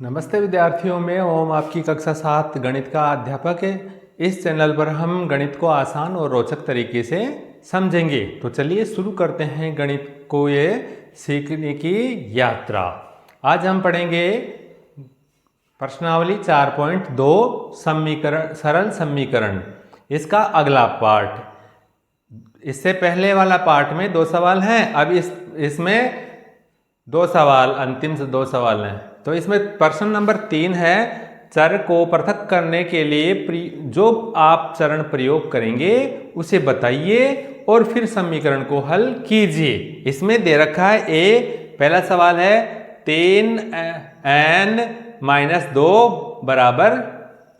नमस्ते विद्यार्थियों, मैं ओम आपकी कक्षा 7 गणित का अध्यापक है। इस चैनल पर हम गणित को आसान और रोचक तरीके से समझेंगे। तो चलिए शुरू करते हैं गणित को ये सीखने की यात्रा। आज हम पढ़ेंगे प्रश्नावली 4.2 समीकरण, सरल समीकरण, इसका अगला पार्ट। इससे पहले वाला पार्ट में 2 सवाल हैं, अब इसमें 2 सवाल, अंतिम से 2 सवाल हैं। तो इसमें प्रश्न नंबर 3 है, चर को पृथक करने के लिए जो आप चरण प्रयोग करेंगे उसे बताइए और फिर समीकरण को हल कीजिए। इसमें दे रखा है पहला सवाल है 3n-2 बराबर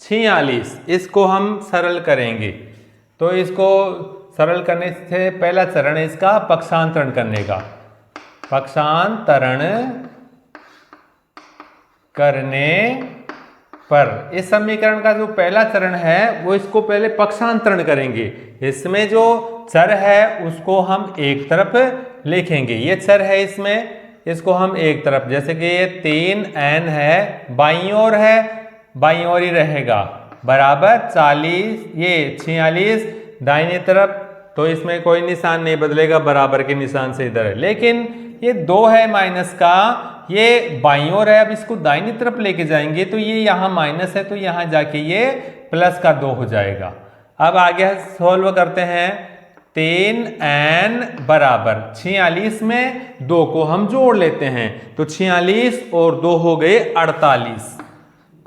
46। इसको हम सरल करेंगे। तो इसको सरल करने से पहला चरण है इसका पक्षांतरण करने का। पक्षांतरण करने पर इस समीकरण का जो पहला चरण है वो इसको पहले पक्षांतरण करेंगे। इसमें जो चर है उसको हम एक तरफ लिखेंगे। ये चर है, इसमें इसको हम एक तरफ, जैसे कि ये 3n है, बाईं ओर है, बाईं ओर ही रहेगा, बराबर 40, ये 46 दाहिनी तरफ। तो इसमें कोई निशान नहीं बदलेगा, बराबर के निशान से इधर है। लेकिन ये 2 है माइनस का, ये बाईं ओर है, अब इसको दाहिनी तरफ लेके जाएंगे तो ये यहाँ माइनस है, तो यहाँ जाके ये प्लस का 2 हो जाएगा। अब आगे सोल्व करते हैं। 3n बराबर 46 में 2 को हम जोड़ लेते हैं, तो 46 और 2 हो गए 48।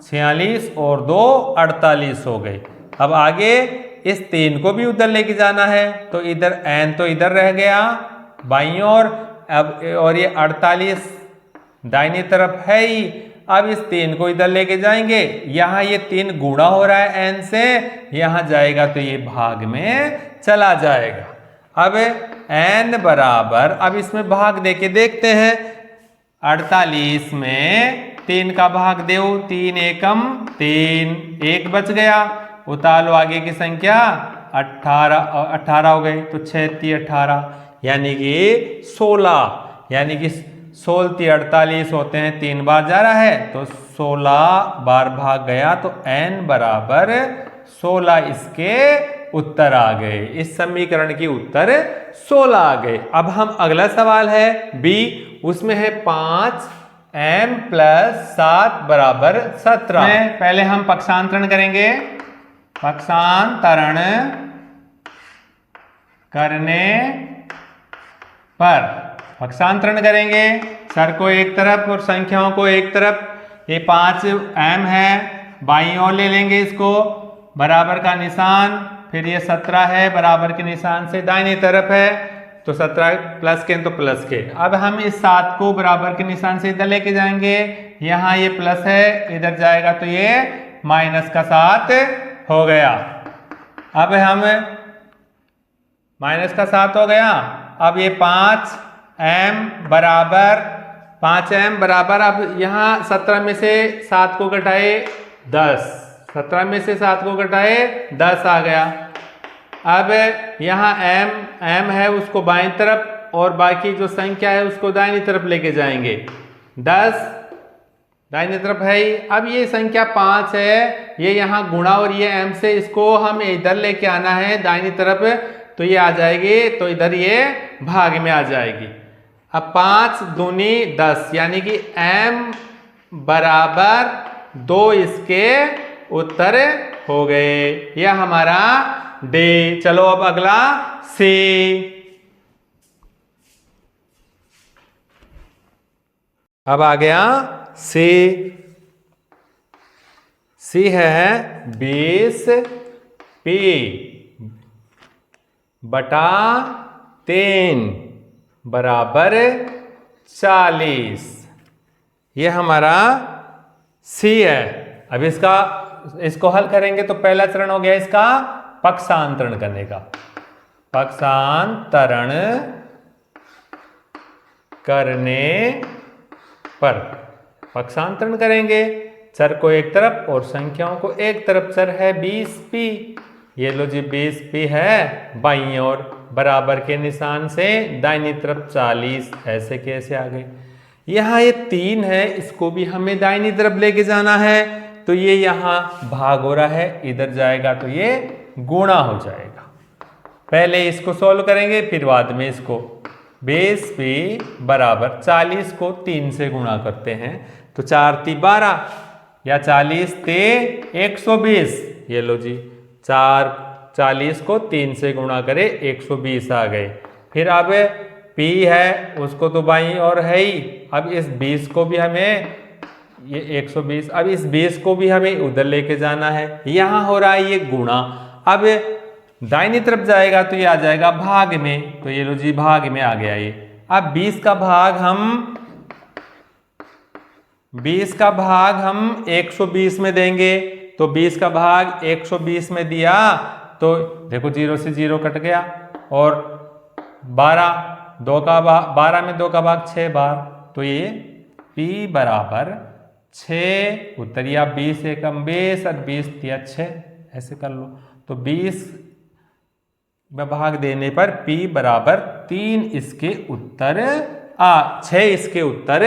46 और 2 48 हो गए। अब आगे इस 3 को भी उधर लेके जाना है, तो इधर n तो इधर रह गया बाईं ओर, अब और ये 48 दाहिनी तरफ है ही। अब इस 3 को इधर लेके जाएंगे, यहां ये 3 गुणा हो रहा है n से, यहां जाएगा तो ये भाग में चला जाएगा। अब n बराबर, अब इसमें भाग देके देखते हैं। 48 में 3 का भाग दो, 3 एकम 3, 1 बच गया। उतार लो आगे की संख्या, 18 हो गई, तो 6 3 18 यानी कि 16, यानी कि 16 48 होते हैं, 3 बार जा रहा है तो 16 बार भाग गया, तो n बराबर 16 इसके उत्तर आ गए। इस समीकरण के उत्तर 16 आ गए। अब हम अगला सवाल है b, उसमें है 5m + 7 बराबर 17। पहले हम पक्षांतरण करेंगे। पक्षांतरण करने पर पक्षांतरण करेंगे, चर को एक तरफ और संख्याओं को एक तरफ। ये 5m है, बाईं ओर ले लेंगे इसको, बराबर का निशान, फिर ये 17 है, बराबर के निशान से दाहिनी तरफ है, तो 17 प्लस के तो प्लस के। अब हम इस 7 को बराबर के निशान से इधर लेके जाएंगे, यहाँ ये प्लस है, इधर जाएगा तो ये माइनस का 7 हो गया। अब हम माइनस का 7 हो गया। अब ये 5m बराबर, अब यहाँ 17 में से 7 को घटाए 10, 17 में से 7 को घटाए 10 आ गया। अब यहाँ m है, उसको बाईं तरफ और बाकी जो संख्या है उसको दाहिनी तरफ लेके जाएंगे। 10 दाहिनी तरफ है ही। अब ये संख्या 5 है, ये यहाँ गुणा और ये m से, इसको हम इधर लेके आना है दाहिनी तरफ, तो ये आ जाएगी, तो इधर ये भाग में आ जाएगी। अब 5 दूनी 10, यानी कि m बराबर 2 इसके उत्तर हो गए। यह हमारा D। चलो अब अगला C। अब आ गया C। C है 20p बटा 3 बराबर 40। ये हमारा C है। अब इसको हल करेंगे तो पहला चरण हो गया इसका पक्षांतरण करने का। पक्षांतरण करने पर पक्षांतरण करेंगे, चर को एक तरफ और संख्याओं को एक तरफ। चर है 20p, ये लो जी 20p है बाईं ओर, बराबर के निशान से दाहिनी तरफ 40, ऐसे कैसे आ गए। यहाँ ये 3 है, इसको भी हमें दाहिनी तरफ लेके जाना है, तो ये यहाँ भाग हो रहा है, इधर जाएगा तो ये गुणा हो जाएगा। पहले इसको सॉल्व करेंगे फिर बाद में इसको। 20p बराबर 40 को 3 से गुणा करते हैं तो 4 × 12 या 40 × 120। ये लो जी, 40 को 3 से गुणा करें 120 आ गए। फिर अब p है उसको तो बाईं और है ही, अब इस 20 को भी हमें, ये 120, अब इस 20 को भी हमें उधर लेके जाना है, यहाँ हो रहा है ये गुणा। अब दाहिनी तरफ जाएगा तो ये आ जाएगा भाग में, तो ये लो जी भाग में आ गया ये। अब 20 का भाग हम 120 में देंगे, तो 20 का भाग 120 में दिया तो देखो 0 से 0 कट गया, और 12 में 2 का भाग 6 बार, तो ये p बराबर 6 उत्तर, या 20 एकम 20 और 20 तिया 6 ऐसे कर लो। तो 20 में भाग देने पर p बराबर 3 इसके उत्तर 6 इसके उत्तर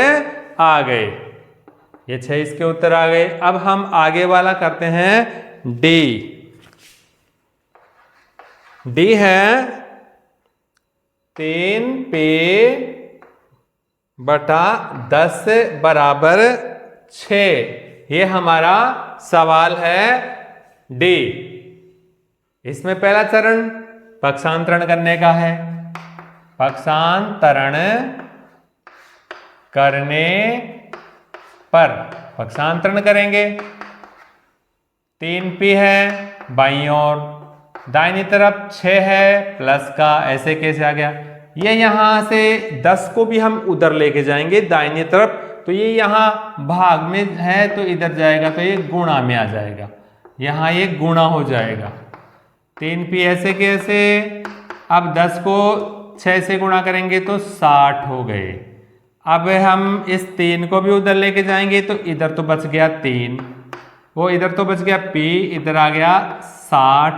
आ गए। ये 6 इसके उत्तर आ गए। अब हम आगे वाला करते हैं d। d है 3p बटा 10 बराबर 6। ये हमारा सवाल है d। इसमें पहला चरण पक्षांतरण करने का है। पक्षांतरण करने पर पक्षांतरण करेंगे, 3p है बाईं ओर, दाहिनी तरफ 6 है प्लस का, ऐसे कैसे आ गया? ये यहां से 10 को भी हम उधर लेके जाएंगे दाहिनी तरफ, तो ये यहाँ भाग में है तो इधर जाएगा तो ये गुणा में आ जाएगा, यहाँ ये गुणा हो जाएगा। 3p ऐसे कैसे? अब 10 को 6 से गुणा करेंगे तो 60 हो गए। अब हम इस 3 को भी उधर लेके जाएंगे तो इधर तो बच गया 3, वो इधर तो बच गया p, इधर आ गया 60।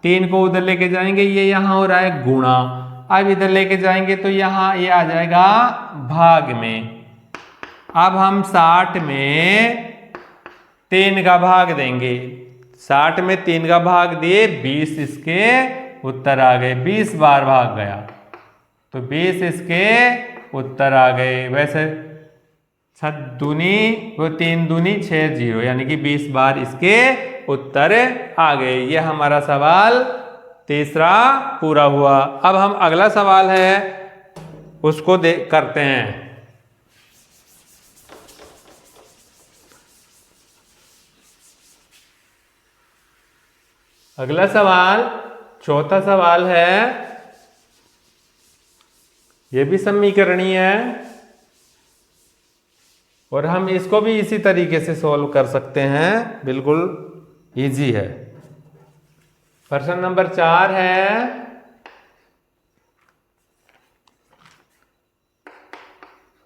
3 को उधर लेके जाएंगे, ये यहाँ हो रहा है गुणा, अब इधर लेके जाएंगे तो यहाँ ये आ जाएगा भाग में। अब हम 60 में 3 का भाग देंगे, 60 में 3 का भाग दिए, 20 इसके उत्तर आ गए, 20 बार भाग गया तो 20 इसके उत्तर आ गए। वैसे 7 दूनी वो 3 दूनी 6 0, यानी कि 20 बार इसके उत्तर आ गए। ये हमारा सवाल तीसरा पूरा हुआ। अब हम अगला सवाल है उसको करते हैं। अगला सवाल चौथा सवाल है, यह भी समीकरणीय है और हम इसको भी इसी तरीके से सॉल्व कर सकते हैं, बिल्कुल इजी है। प्रश्न नंबर 4 है,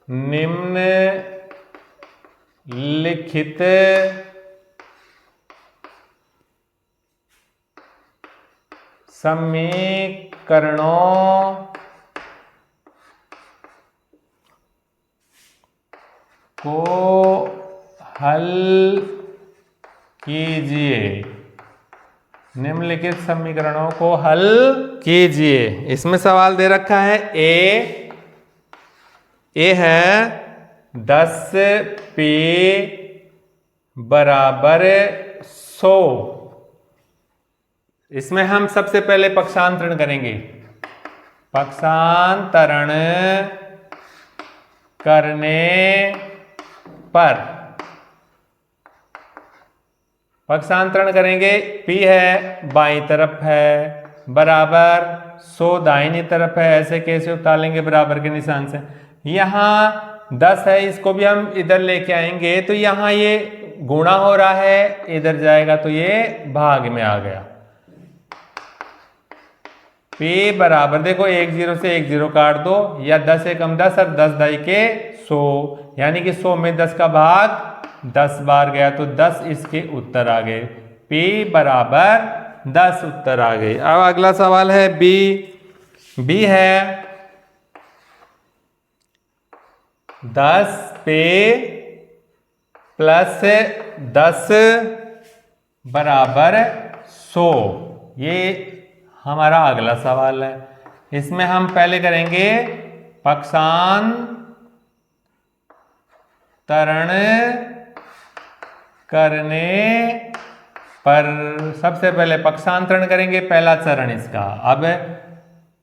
निम्नलिखित समीकरणों को हल कीजिए। निम्नलिखित समीकरणों को हल कीजिए। इसमें सवाल दे रखा है ए है 10p बराबर 100। इसमें हम सबसे पहले पक्षांतरण करेंगे। पक्षांतरण करने पर पक्षांतरण करेंगे, p है बाईं तरफ है बराबर 100 दाहिनी तरफ है, ऐसे कैसे उतारेंगे बराबर के निशान से। यहाँ 10 है, इसको भी हम इधर लेके आएंगे तो यहाँ ये गुणा हो रहा है, इधर जाएगा तो ये भाग में आ गया। p बराबर देखो 1 0 से 1 0 काट दो, या 10 एकम 10 और 10 दाई के 100, यानी कि 100 में 10 का भाग 10 बार गया तो 10 इसके उत्तर आ गए। p बराबर 10 उत्तर आ गए। अब अगला सवाल है b है 10 पे प्लस 10 बराबर 100। ये हमारा अगला सवाल है। इसमें हम पहले करेंगे पक्षांतरण करने पर। सबसे पहले पक्षांतरण करेंगे, पहला चरण इसका। अब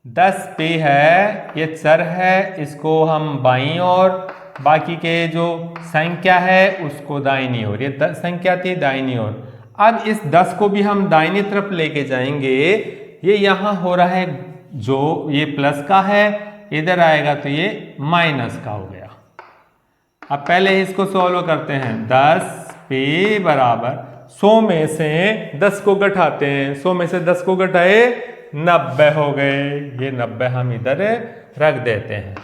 10 p है, ये चर है, इसको हम बाईं ओर, बाकी के जो संख्या है उसको दाहिनी ओर। ये संख्या थी दाहिनी ओर। अब इस 10 को भी हम दाहिनी तरफ लेके जाएंगे। ये यहां हो रहा है, जो ये प्लस का है, इधर आएगा तो ये माइनस का हो गया। अब पहले इसको सॉल्व करते हैं। 10 p बराबर 100 में से 10 को घटाते हैं। 100 में से 10 को घटाए 90 हो गए। ये 90 हम इधर रख देते हैं।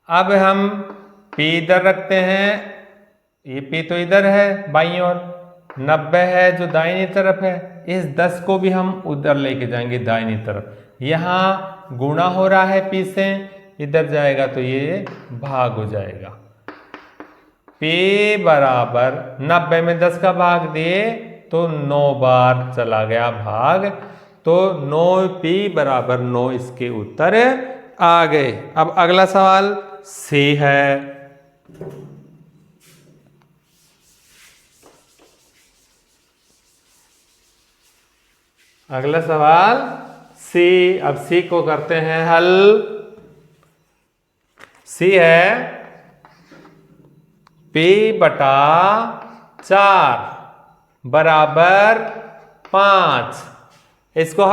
अब हम p इधर रखते हैं। ये p तो इधर है बाईं ओर, 90 है जो दाहिनी तरफ है। इस 10 को भी हम उधर लेके जाएंगे दाहिनी तरफ। यहाँ गुणा हो रहा है p से, इधर जाएगा तो ये भाग हो जाएगा। p बराबर 90 में 10 का भाग दिए तो 9 बार चला गया भाग, तो 9p बराबर 9 इसके उत्तर आ गए। अब अगला सवाल c है। अगला सवाल c। अब c को करते हैं हल। c है p बटा 4 बराबर 5। इसको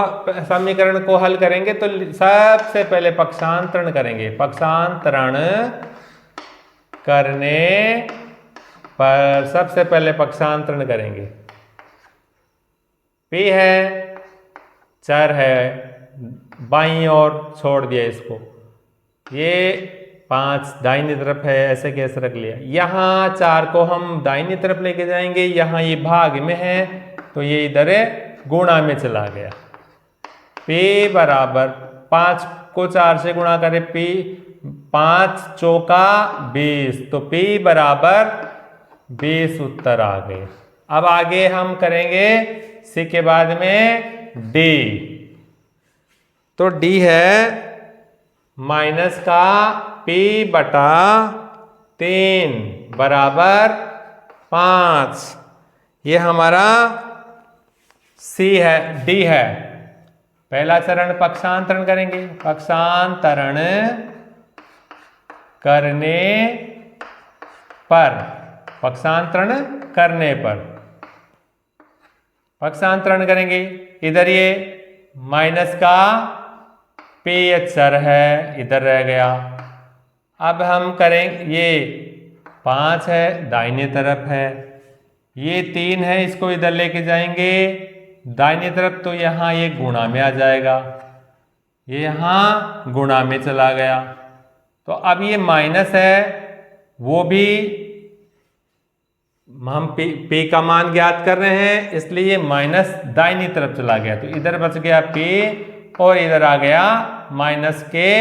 समीकरण को हल करेंगे तो सबसे पहले पक्षांतरण करेंगे। पक्षांतरण करने पर सबसे पहले पक्षांतरण करेंगे। p है, चर है, बाईं ओर छोड़ दिया इसको। ये 5 दाहिनी तरफ है, ऐसे कैसे रख लिया। यहाँ 4 को हम दाहिनी तरफ लेके जाएंगे। यहाँ ये भाग में है तो ये इधर गुणा में चला गया। p बराबर 5 को 4 से गुणा करें, p 5 चौका 20, तो p बराबर 20 उत्तर आ गए। अब आगे हम करेंगे c के बाद में d। तो d है माइनस का p बटा 3 बराबर 5। ये हमारा c है, d है। पहला चरण पक्षांतरण करेंगे। पक्षांतरण करने पर, पक्षांतरण करने पर पक्षांतरण करेंगे। इधर ये माइनस का p चर है, इधर रह गया। अब हम करें, ये 5 है दाहिनी तरफ है, ये 3 है, इसको इधर लेके जाएंगे दाहिनी तरफ तो यहाँ ये गुणा में आ जाएगा। ये यहाँ गुणा में चला गया। तो अब ये माइनस है, वो भी हम p का मान ज्ञात कर रहे हैं, इसलिए माइनस दाहिनी तरफ चला गया। तो इधर बच गया p और इधर आ गया माइनस के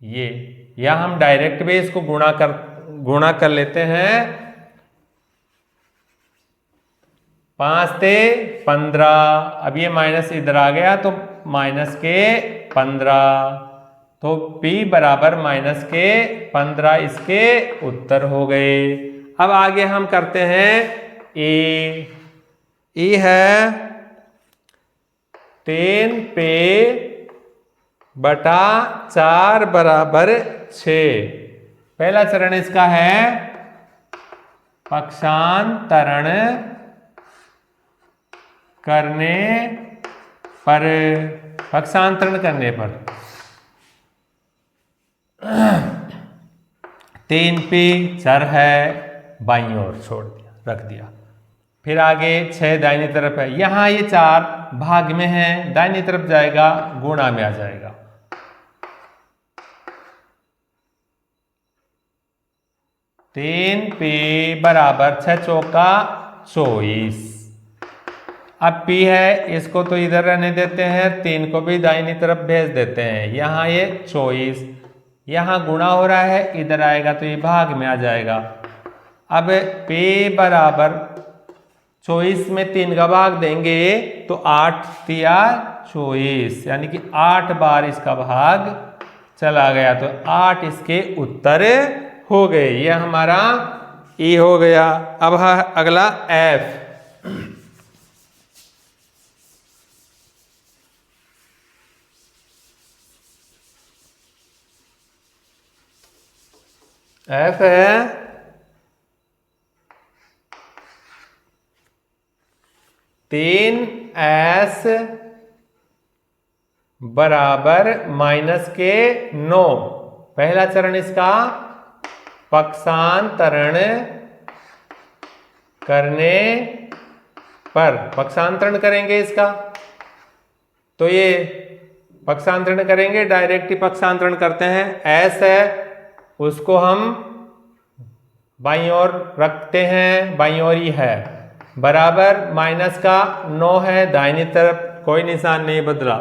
ये। या हम डायरेक्ट भी इसको गुणा कर लेते हैं। 5 से 15, अब ये माइनस इधर आ गया तो माइनस के 15, तो p बराबर माइनस के 15 इसके उत्तर हो गए। अब आगे हम करते हैं e है 3 p बटा 4 बराबर 6। पहला चरण इसका है पक्षांतरण करने पर, पक्षांतरण करने पर 3p चर है, बाईं ओर छोड़ दिया, रख दिया। फिर आगे 6 दाहिनी तरफ है, यहाँ ये 4 भाग में है, दाहिनी तरफ जाएगा गुणा में आ जाएगा। 3p बराबर 6 चौका 24। अब p है, इसको तो इधर रहने देते हैं, 3 को भी दाहिनी तरफ भेज देते हैं। यहाँ ये 24, यहाँ गुणा हो रहा है, इधर आएगा तो ये भाग में आ जाएगा। अब p बराबर 24 में 3 का भाग देंगे तो 8 तिया 24, यानी कि 8 बार इसका भाग चला गया, तो 8 इसके उत्तर हो गए। ये हमारा ई हो गया। अब अगला एफ। एफ है 3s बराबर माइनस के 9। पहला चरण इसका पक्षांतरण करने पर, पक्षांतरण करेंगे इसका, तो ये पक्षांतरण करेंगे, डायरेक्ट ही पक्षांतरण करते हैं। s है उसको हम बाईं ओर रखते हैं, बाईं ओर ही है, बराबर माइनस का 9 है दाहिनी तरफ, कोई निशान नहीं बदला।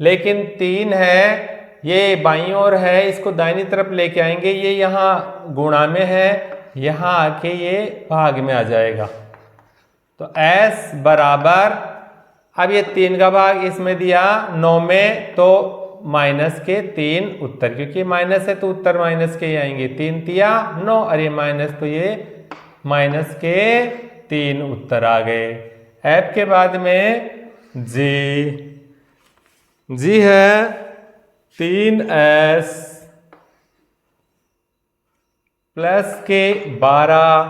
लेकिन 3 है, ये बाईं ओर है, इसको दाहिनी तरफ लेके आएंगे, ये यहाँ गुणा में है, यहाँ आके ये भाग में आ जाएगा। तो s बराबर, अब ये 3 का भाग इसमें दिया 9 में, तो माइनस के 3 उत्तर, क्योंकि माइनस है तो उत्तर माइनस के ही आएंगे। 3 तिया 9, अरे माइनस, तो ये माइनस के 3 उत्तर आ गए। एफ के बाद में जी है 3s प्लस के 12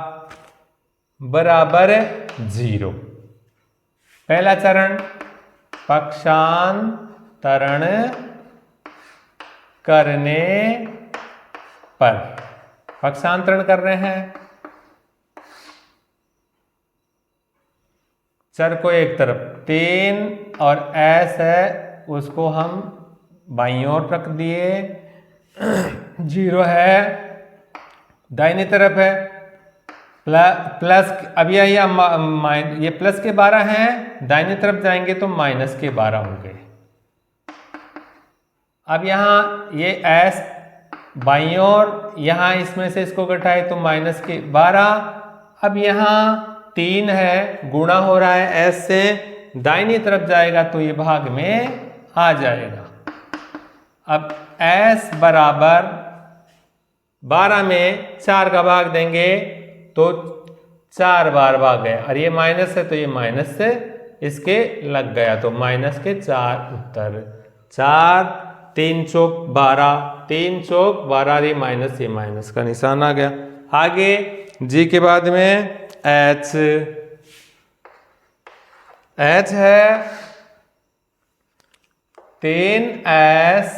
बराबर 0। पहला चरण पक्षांतरण करने पर, पक्षांतरण कर रहे हैं, चर को एक तरफ, 3 और s है उसको हम बाईं ओर रख दिए, 0 है दाहिनी तरफ है, प्लस, अब ये प्लस के 12 हैं, दाहिनी तरफ जाएंगे तो माइनस के 12 होंगे। अब यहाँ ये s बाईं ओर, यहाँ इसमें से इसको घटाए तो माइनस के 12। अब यहाँ 3 है, गुणा हो रहा है s से, दाहिनी तरफ जाएगा तो ये भाग में आ जाएगा। अब s बराबर 12 में 4 का भाग देंगे तो 4 बार भाग गए, और ये माइनस है तो ये माइनस से इसके लग गया, तो माइनस के 4 उत्तर। 4 3 चौक 12, 3 चौक 12, ये माइनस का निशान आ गया। आगे जी के बाद में एच है 3s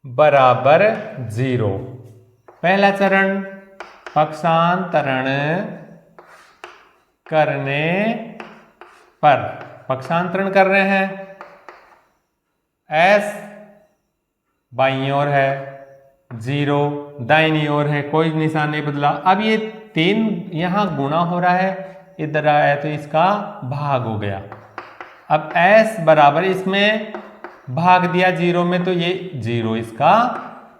बराबर 0। पहला चरण पक्षांतरण करने पर, पक्षांतरण कर रहे हैं, s बाईं ओर है, 0 दाहिनी ओर है, कोई निशान नहीं बदला। अब ये 3 यहाँ गुणा हो रहा है, इधर आया तो इसका भाग हो गया। अब s बराबर, इसमें भाग दिया 0 में तो ये 0 इसका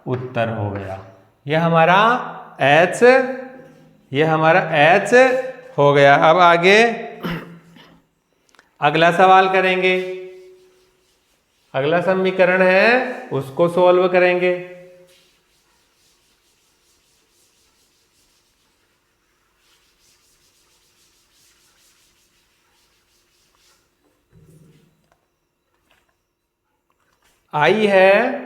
उत्तर हो गया। यह हमारा h, हो गया। अब आगे अगला सवाल करेंगे, अगला समीकरण है उसको सोल्व करेंगे। आई है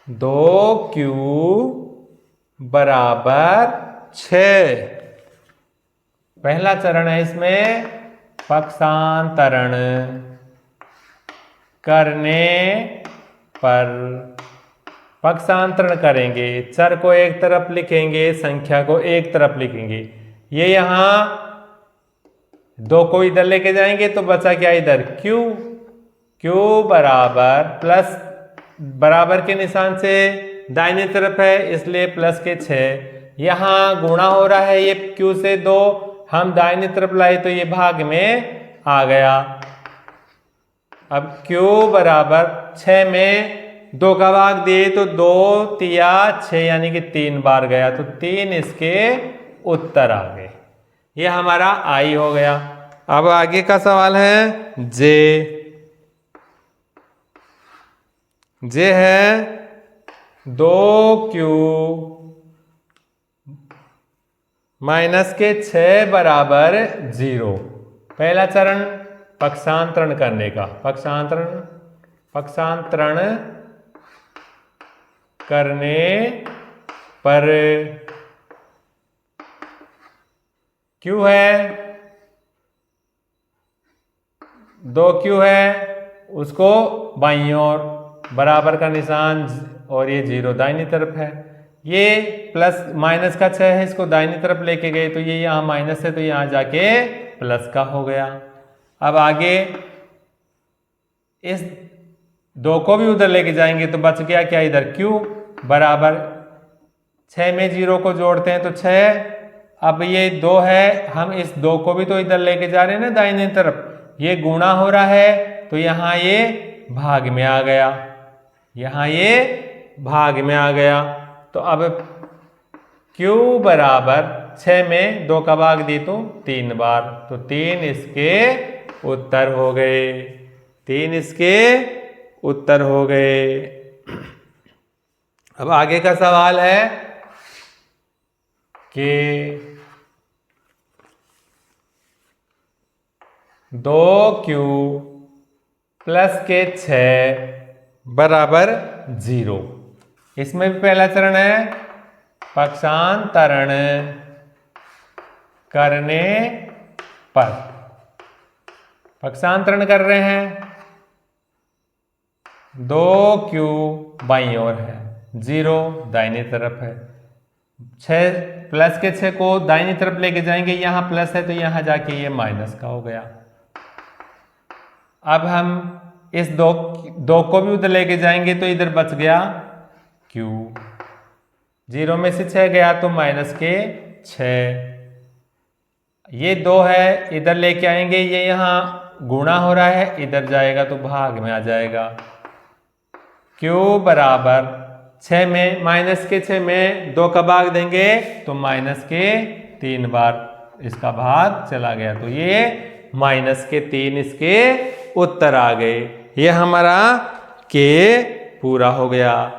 2q बराबर 6। पहला चरण है इसमें पक्षांतरण करने पर, पक्षांतरण करेंगे, चर को एक तरफ लिखेंगे, संख्या को एक तरफ लिखेंगे। ये यहाँ 2 को इधर लेके जाएंगे तो बचा क्या इधर q बराबर, प्लस बराबर के निशान से दाहिनी तरफ है इसलिए प्लस के 6। यहाँ गुणा हो रहा है, ये q से 2 हम दाहिनी तरफ लाए तो ये भाग में आ गया। अब Q बराबर 6 में 2 का भाग दिए तो 2 तिया 6 यानी कि 3 बार गया, तो 3 इसके उत्तर आ गए। ये हमारा I हो गया। अब आगे का सवाल है J। J है 2Q माइनस के 6 बराबर 0। पहला चरण पक्षांतरण करने का, पक्षांतरण करने पर Q है 2Q है, उसको बाईं ओर बराबर का निशान और ये 0 दाहिनी तरफ है। ये प्लस माइनस का 6 है, इसको दाहिनी तरफ लेके गए तो ये यहाँ माइनस है तो यहाँ जाके प्लस का हो गया। अब आगे इस 2 को भी उधर लेके जाएंगे तो बच गया क्या इधर Q बराबर 6 में 0 को जोड़ते हैं तो 6। अब ये 2 है, हम इस 2 को भी तो इधर लेके जा रहे हैं ना दाहिनी तरफ, ये गुणा हो रहा है तो यहाँ ये भाग में आ गया, यहाँ ये भाग में आ गया। तो अब Q बराबर 6 में 2 का भाग दी तो 3 बार, तो 3 इसके उत्तर हो गए, 3 इसके उत्तर हो गए। अब आगे का सवाल है कि 2Q प्लस के 6 बराबर 0। इसमें भी पहला चरण है पक्षांतरण करने पर। पक्षांतरण कर रहे हैं, 2Q बाईं ओर है, 0 दाहिनी तरफ है। 6 प्लस के 6 को दाहिनी तरफ लेके जाएंगे, यहाँ प्लस है तो यहाँ जाके ये माइनस का हो गया। अब हम इस 2 को भी उधर लेके जाएंगे तो इधर बच गया Q, 0 में से 6 गया तो माइनस के 6। ये 2 है, इधर लेके आएंगे, ये यहाँ गुणा हो रहा है, इधर जाएगा तो भाग में आ जाएगा। Q बराबर 6 में माइनस के 6 में 2 का भाग देंगे तो माइनस के 3 बार इसका भाग चला गया, तो ये माइनस के 3 इसके उत्तर आ गए। ये हमारा K पूरा हो गया।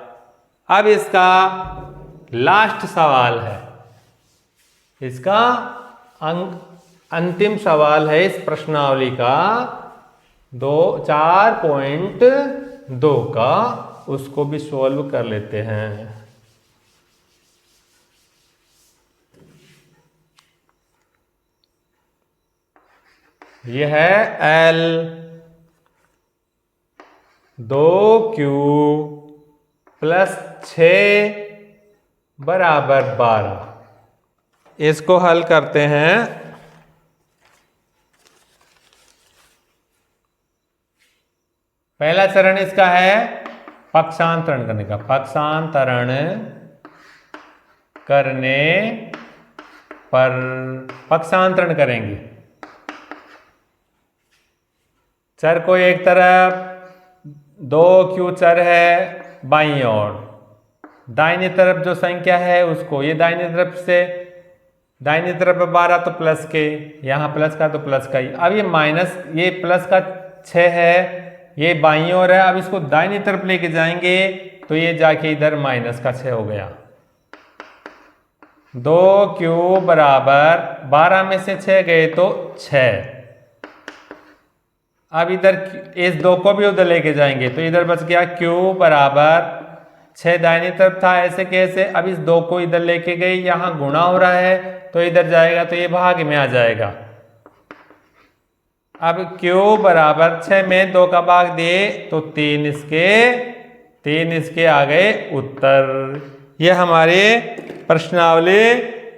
अब इसका लास्ट सवाल है, इसका अंतिम सवाल है इस प्रश्नावली का 4.2 का, उसको भी सॉल्व कर लेते हैं। यह है L 2Q प्लस 6 बराबर 12। इसको हल करते हैं। पहला चरण इसका है पक्षांतरण करने का, पक्षांतरण करने पर पक्षांतरण करेंगे। चर को एक तरफ, 2Q चर है बाईं ओर, दाहिनी तरफ जो संख्या है उसको ये दाहिनी तरफ से, दाहिनी तरफ 12 तो प्लस के, यहाँ प्लस का तो प्लस का ही। अब ये माइनस, ये प्लस का 6 है, ये बाईं ओर है, अब इसको दाहिनी तरफ लेके जाएंगे तो ये जाके इधर माइनस का 6 हो गया। 2Q बराबर 12 में से 6 गए तो 6। अब इधर इस 2 को भी उधर लेके जाएंगे तो इधर बच गया Q बराबर 6 दाहिनी तरफ था, ऐसे कैसे, अब इस 2 को इधर लेके गए, यहाँ गुणा हो रहा है तो इधर जाएगा तो ये भाग में आ जाएगा। अब Q बराबर 6 में 2 का भाग दिए तो 3 इसके आ गए उत्तर। ये हमारे प्रश्नावली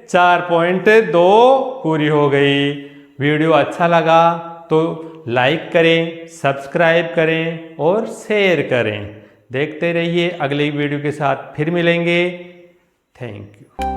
4.2 पूरी हो गई। वीडियो अच्छा लगा तो लाइक करें, सब्सक्राइब करें और शेयर करें। देखते रहिए, अगली वीडियो के साथ फिर मिलेंगे। Thank you.